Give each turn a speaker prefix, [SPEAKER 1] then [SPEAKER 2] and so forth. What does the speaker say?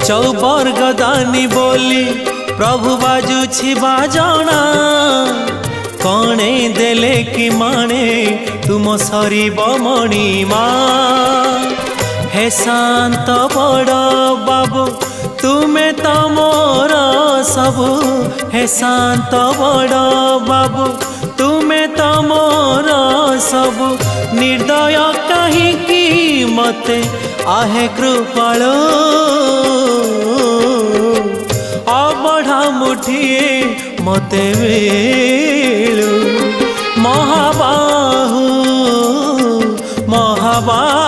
[SPEAKER 1] चौबर्ग दानी बोली प्रभु बाजुछि बाजना कणे देले कि माणे तुम सरीब मणिमा हे शांत बड़ बाबू तुमे तो मोर सबु हे शांत बड़ बाबू तुमे तो मोर सबु निर्दय कहीं मते आहे कृपाल अबढ़ा मुठिए मते मिलू महाबाहु महाबाहु